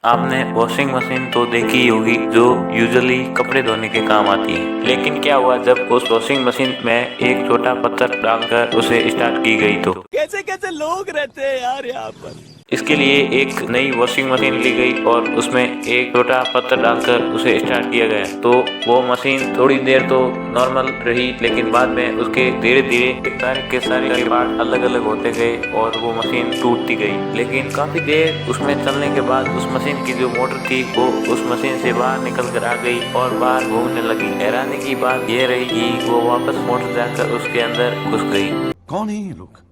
आपने washing machine तो देखी होगी जो यूजुअली कपड़े धोने के काम आती है, लेकिन क्या हुआ जब उस वॉशिंग मशीन में एक छोटा पत्थर डालकर उसे स्टार्ट की गई तो कैसे कैसे लोग रहते हैं यार यहाँ पर। इसके लिए एक नई वॉशिंग मशीन ली गई और उसमें एक छोटा पत्थर डालकर उसे स्टार्ट किया गया तो वो मशीन थोड़ी देर तो नॉर्मल रही, लेकिन बाद में उसके धीरे धीरे सारे पार्ट अलग अलग होते गए और वो मशीन टूटती गई। लेकिन काफी देर उसमें चलने के बाद उस मशीन की जो मोटर थी वो उस मशीन से बाहर निकल कर आ गई और बाहर घूमने लगी। हैरानी की बात यह रही कि वो वापस मोटर जाकर उसके अंदर घुस गई। कौन है ये लोग?